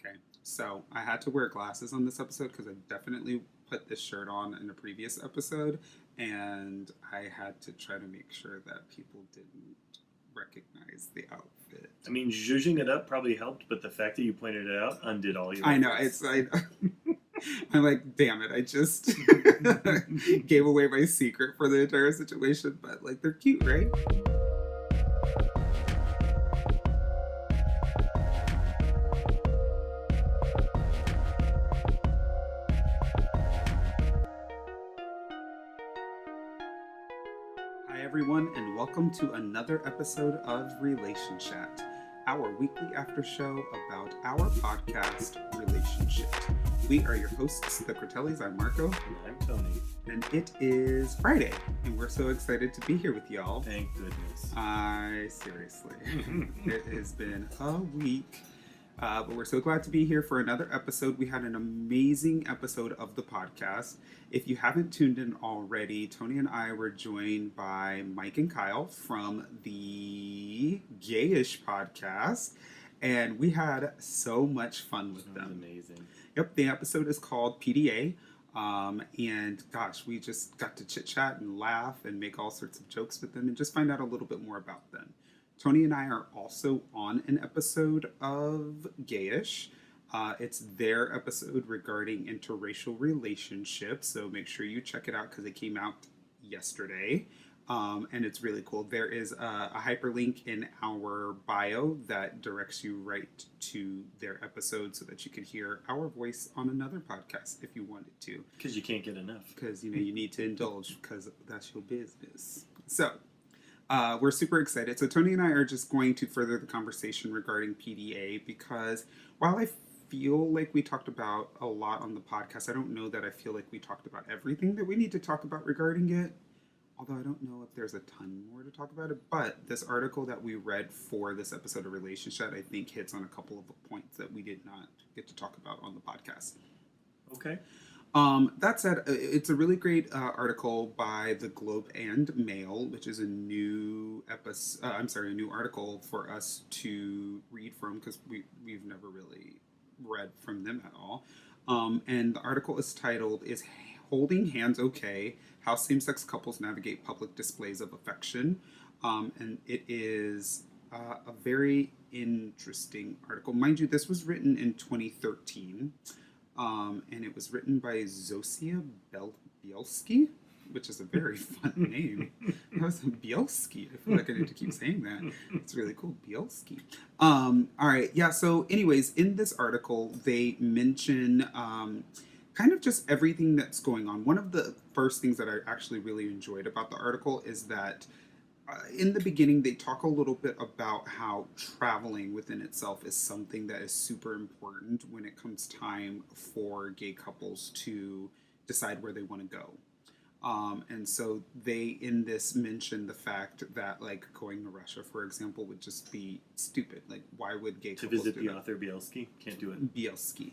Okay, so I had to wear glasses on this episode because I definitely put this shirt on in a previous episode, and I had to try to make sure that people didn't recognize the outfit. I mean, zhuzhing it up probably helped, but the fact that you pointed it out undid all your I know, efforts. I'm like, damn it, I just gave away my secret for the entire situation, but like, they're cute, right? Hi everyone, and welcome to another episode of Relationshit, our weekly after show about our podcast, Relationshit. We are your hosts, the Critellis. I'm Marko. And I'm Tony. And it is Friday, and we're so excited to be here with y'all. Thank goodness. Seriously. It has been a week, but we're so glad to be here for another episode. We had an amazing episode of the podcast. If you haven't tuned in already, Tony and I were joined by Mike and Kyle from the Gayish podcast, and we had so much fun with them. Amazing. Yep, the episode is called P.D.A. And gosh, we just got to chit chat and laugh and make all sorts of jokes with them and just find out a little bit more about them. Tony and I are also on an episode of Gayish. It's their episode regarding interracial relationships, so make sure you check it out because it came out yesterday. And it's really cool. There is a hyperlink in our bio that directs you right to their episode so that you can hear our voice on another podcast if you wanted to. Because you can't get enough. Because, you need to indulge because that's your business. So, we're super excited. So Tony and I are just going to further the conversation regarding P.D.A. because while I feel like we talked about a lot on the podcast, I don't know that I feel like we talked about everything that we need to talk about regarding it. Although I don't know if there's a ton more to talk about it. But this article that we read for this episode of Relationshit, I think hits on a couple of points that we did not get to talk about on the podcast. Okay. That said, it's a really great article by the Globe and Mail, which is a new a new article for us to read from because we've never really read from them at all. And the article is titled, "Is Holding Hands Okay? How Same-Sex Couples Navigate Public Displays of Affection." And it is a very interesting article. Mind you, this was written in 2013. And it was written by Zosia Bielski, which is a very fun name. That was Bielski. I feel like I need to keep saying that. It's really cool, Bielski. All right, yeah, so anyways, in this article, they mention kind of just everything that's going on. One of the first things that I actually really enjoyed about the article is that in the beginning, they talk a little bit about how traveling within itself is something that is super important when it comes time for gay couples to decide where they want to go. And so they, in this, mention the fact that, like, going to Russia, for example, would just be stupid. Like, why would gay couples visit do the that? author Bielski? Can't do it. Bielski.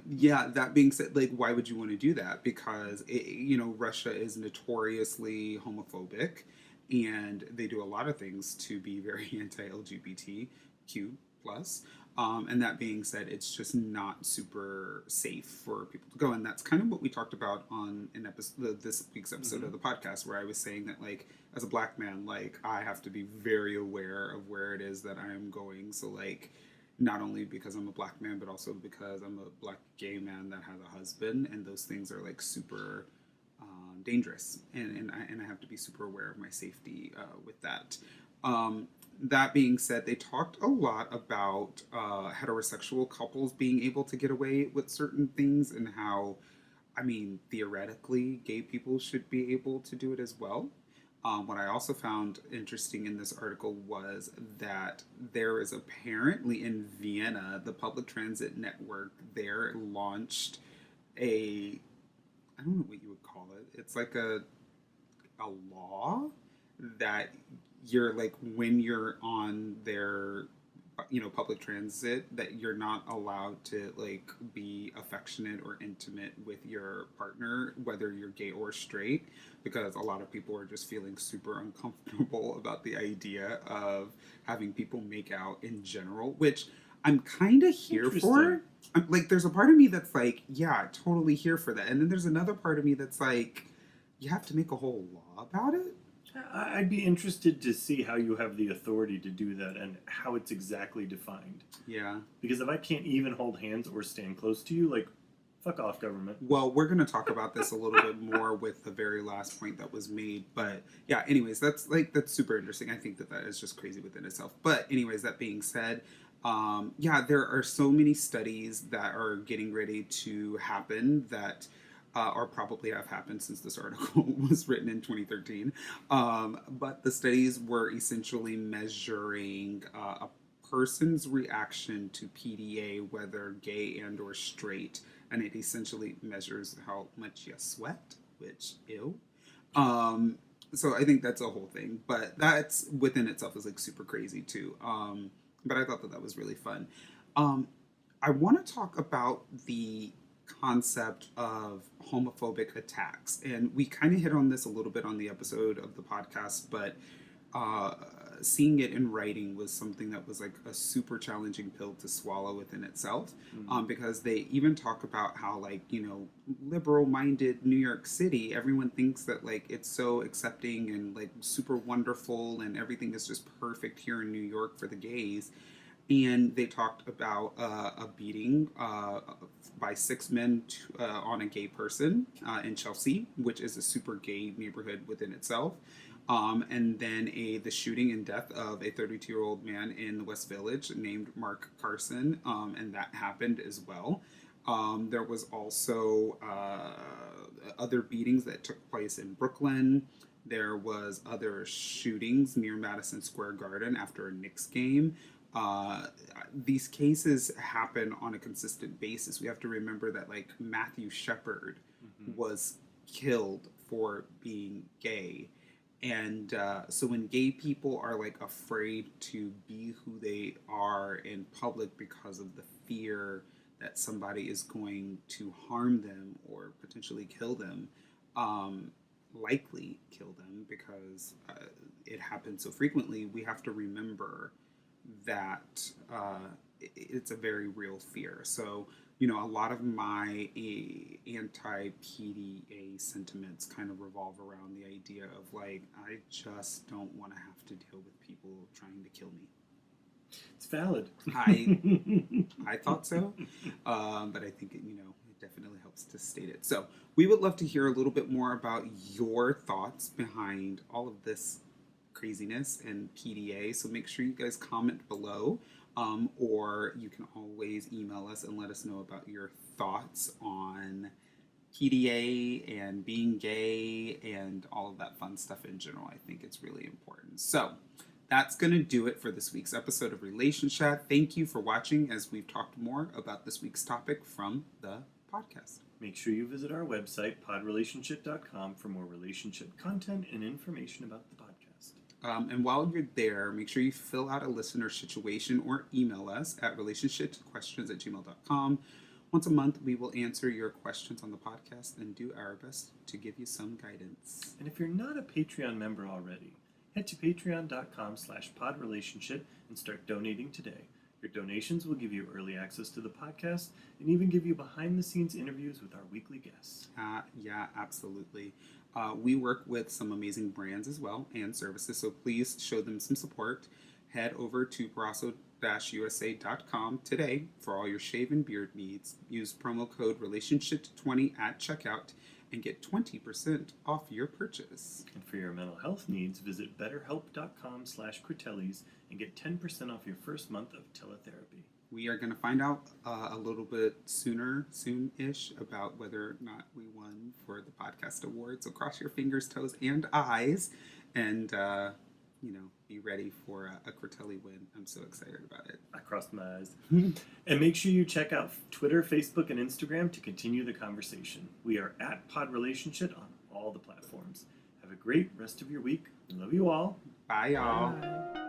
Yeah, that being said, like, why would you want to do that? Because, Russia is notoriously homophobic. And they do a lot of things to be very anti-LGBTQ+. And that being said, it's just not super safe for people to go. And that's kind of what we talked about on this week's episode of the podcast, where I was saying that, like, as a black man, like, I have to be very aware of where it is that I am going. So, like, not only because I'm a black man, but also because I'm a black gay man that has a husband. And those things are, like, super dangerous, and I have to be super aware of my safety with that. That being said, they talked a lot about heterosexual couples being able to get away with certain things and how, theoretically, gay people should be able to do it as well. What I also found interesting in this article was that there is apparently in Vienna, the public transit network there launched I don't know what you would call it. It's like a law that you're, like, when you're on their, public transit, that you're not allowed to, like, be affectionate or intimate with your partner, whether you're gay or straight, because a lot of people are just feeling super uncomfortable about the idea of having people make out in general, which I'm kind of here for. Interesting. Like, there's a part of me that's like, yeah, totally here for that. And then there's another part of me that's like, you have to make a whole law about it? I'd be interested to see how you have the authority to do that and how it's exactly defined. Yeah. Because if I can't even hold hands or stand close to you, like, fuck off, government. Well, we're going to talk about this a little bit more with the very last point that was made. But yeah, anyways, that's super interesting. I think that is just crazy within itself. But anyways, that being said, yeah, there are so many studies that are getting ready to happen that or probably have happened since this article was written in 2013. But the studies were essentially measuring a person's reaction to PDA, whether gay and or straight, and it essentially measures how much you sweat, which ew. So I think that's a whole thing, but that's within itself is like super crazy too. But I thought that was really fun. I want to talk about the concept of homophobic attacks, and we kind of hit on this a little bit on the episode of the podcast, but seeing it in writing was something that was like a super challenging pill to swallow within itself. Because they even talk about how, like, you know, liberal-minded New York City, everyone thinks that like it's so accepting and like super wonderful and everything is just perfect here in New York for the gays. And they talked about a beating by 6 men on a gay person in Chelsea, which is a super gay neighborhood within itself. And then the shooting and death of a 32-year-old man in the West Village named Mark Carson, and that happened as well. There was also other beatings that took place in Brooklyn. There was other shootings near Madison Square Garden after a Knicks game. These cases happen on a consistent basis. We have to remember that, like, Matthew Shepard was killed for being gay. And so when gay people are like afraid to be who they are in public because of the fear that somebody is going to harm them or potentially kill them, likely kill them because it happens so frequently, we have to remember that it's a very real fear. So, you know, a lot of my anti-PDA sentiments kind of revolve around the idea of, like, I just don't want to have to deal with people trying to kill me. It's valid. I thought so, but I think, you know, it definitely helps to state it. So we would love to hear a little bit more about your thoughts behind all of this craziness and PDA. So make sure you guys comment below. Or you can always email us and let us know about your thoughts on PDA and being gay and all of that fun stuff in general. I think it's really important. So that's going to do it for this week's episode of Relationshit. Thank you for watching as we've talked more about this week's topic from the podcast. Make sure you visit our website, podrelationship.com, for more relationship content and information about the podcast. And while you're there, make sure you fill out a listener situation or email us at relationshipquestions@gmail.com. Once a month, we will answer your questions on the podcast and do our best to give you some guidance. And if you're not a Patreon member already, head to patreon.com/podrelationship and start donating today. Your donations will give you early access to the podcast and even give you behind-the-scenes interviews with our weekly guests. Yeah, absolutely. We work with some amazing brands as well and services, so please show them some support. Head over to brasso-usa.com today for all your shave and beard needs. Use promo code Relationship20 at checkout and get 20% off your purchase. And for your mental health needs, visit betterhelp.com/Critellis and get 10% off your first month of teletherapy. We are going to find out a little bit soon-ish, about whether or not we won for the podcast award. So cross your fingers, toes, and eyes, and you know, be ready for a Critelli win. I'm so excited about it. I crossed my eyes. And make sure you check out Twitter, Facebook, and Instagram to continue the conversation. We are at Pod Relationship on all the platforms. Have a great rest of your week. We love you all. Bye, y'all. Bye.